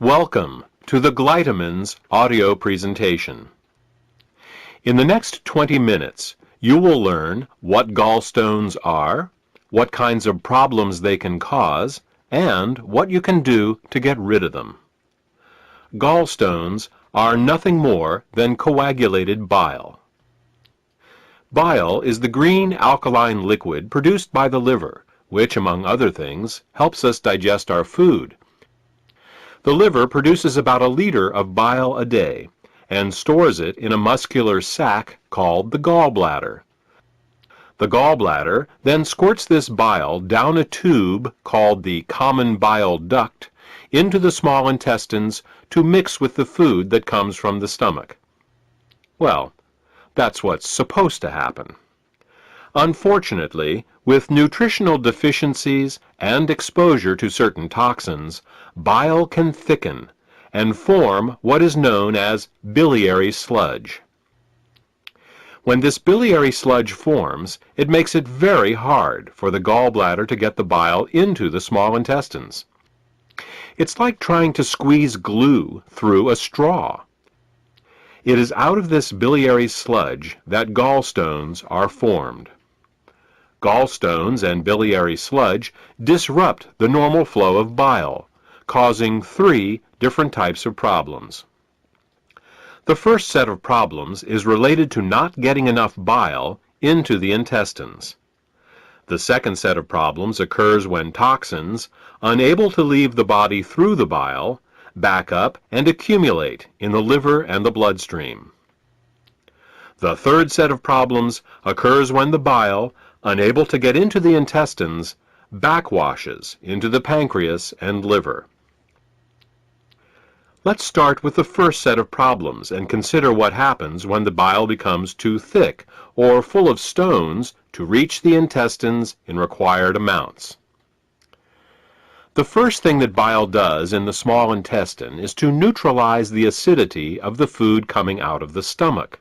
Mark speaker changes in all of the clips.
Speaker 1: Welcome to the Glytamin's audio presentation. In the next 20 minutes, you will learn what gallstones are, what kinds of problems they can cause, and what you can do to get rid of them. Gallstones are nothing more than coagulated bile. Bile is the green alkaline liquid produced by the liver, which, among other things, helps us digest our food. The liver produces about a liter of bile a day and stores it in a muscular sac called the gallbladder. The gallbladder then squirts this bile down a tube called the common bile duct into the small intestines to mix with the food that comes from the stomach. Well, that's what's supposed to happen. Unfortunately, with nutritional deficiencies and exposure to certain toxins, bile can thicken and form what is known as biliary sludge. When this biliary sludge forms, it makes it very hard for the gallbladder to get the bile into the small intestines. It's like trying to squeeze glue through a straw. It is out of this biliary sludge that gallstones are formed. Gallstones and biliary sludge disrupt the normal flow of bile, causing 3 different types of problems. The first set of problems is related to not getting enough bile into the intestines. The second set of problems occurs when toxins, unable to leave the body through the bile, back up and accumulate in the liver and the bloodstream. The third set of problems occurs when the bile, unable to get into the intestines, backwashes into the pancreas and liver. Let's start with the first set of problems and consider what happens when the bile becomes too thick or full of stones to reach the intestines in required amounts. The first thing that bile does in the small intestine is to neutralize the acidity of the food coming out of the stomach.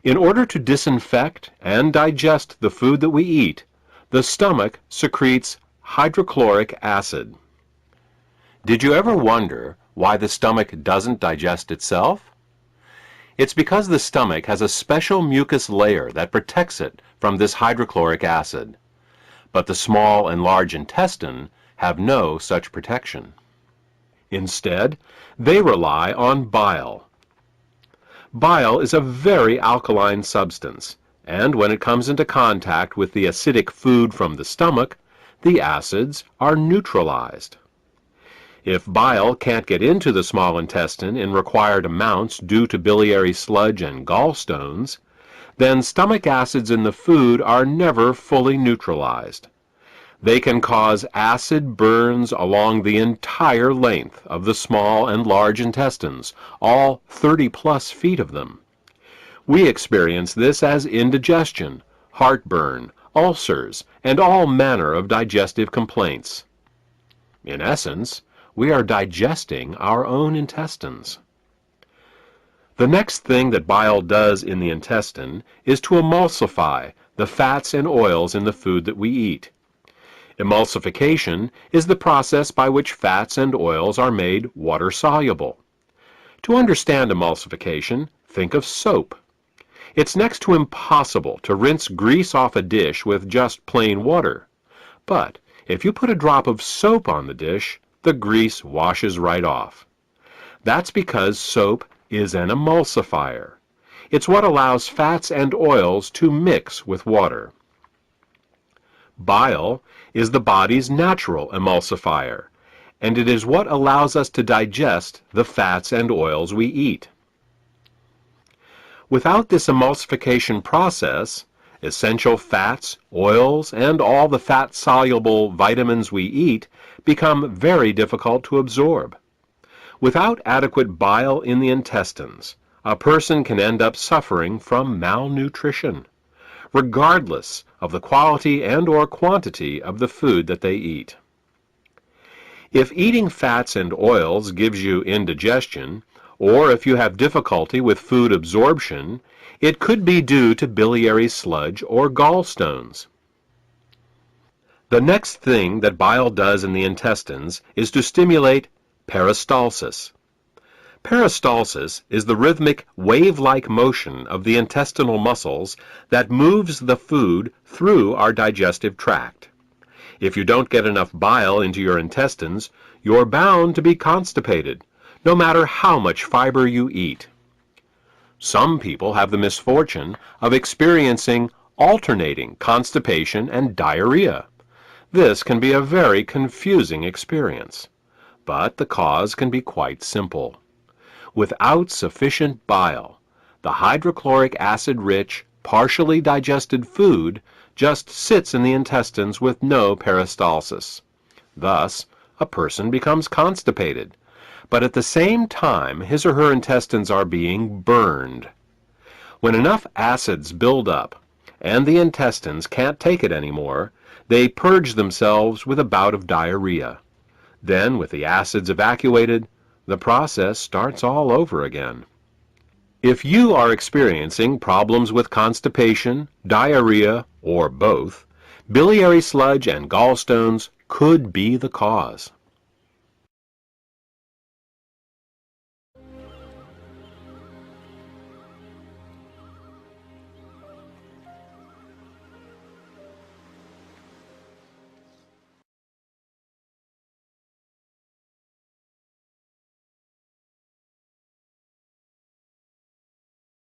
Speaker 1: In order to disinfect and digest the food that we eat, the stomach secretes hydrochloric acid. Did you ever wonder why the stomach doesn't digest itself? It's because the stomach has a special mucus layer that protects it from this hydrochloric acid. But the small and large intestine have no such protection. Instead, they rely on bile. Bile is a very alkaline substance, and when it comes into contact with the acidic food from the stomach, the acids are neutralized. If bile can't get into the small intestine in required amounts due to biliary sludge and gallstones, then stomach acids in the food are never fully neutralized. They can cause acid burns along the entire length of the small and large intestines, all 30+ feet of them. We experience this as indigestion, heartburn, ulcers, and all manner of digestive complaints. In essence, we are digesting our own intestines. The next thing that bile does in the intestine is to emulsify the fats and oils in the food that we eat. Emulsification is the process by which fats and oils are made water-soluble. To understand emulsification, think of soap. It's next to impossible to rinse grease off a dish with just plain water. But if you put a drop of soap on the dish, the grease washes right off. That's because soap is an emulsifier. It's what allows fats and oils to mix with water. Bile is the body's natural emulsifier, and it is what allows us to digest the fats and oils we eat. Without this emulsification process, essential fats, oils, and all the fat-soluble vitamins we eat become very difficult to absorb. Without adequate bile in the intestines, a person can end up suffering from malnutrition, regardless of the quality and/or quantity of the food that they eat. If eating fats and oils gives you indigestion, or if you have difficulty with food absorption, it could be due to biliary sludge or gallstones. The next thing that bile does in the intestines is to stimulate Peristalsis. Peristalsis is the rhythmic, wave-like motion of the intestinal muscles that moves the food through our digestive tract. If you don't get enough bile into your intestines, you're bound to be constipated, no matter how much fiber you eat. Some people have the misfortune of experiencing alternating constipation and diarrhea. This can be a very confusing experience, but the cause can be quite simple. Without sufficient bile, the hydrochloric acid-rich, partially digested food just sits in the intestines with no peristalsis. Thus, a person becomes constipated, but at the same time his or her intestines are being burned. When enough acids build up and the intestines can't take it anymore, they purge themselves with a bout of diarrhea. Then, with the acids evacuated, the process starts all over again. If you are experiencing problems with constipation, diarrhea, or both, biliary sludge and gallstones could be the cause.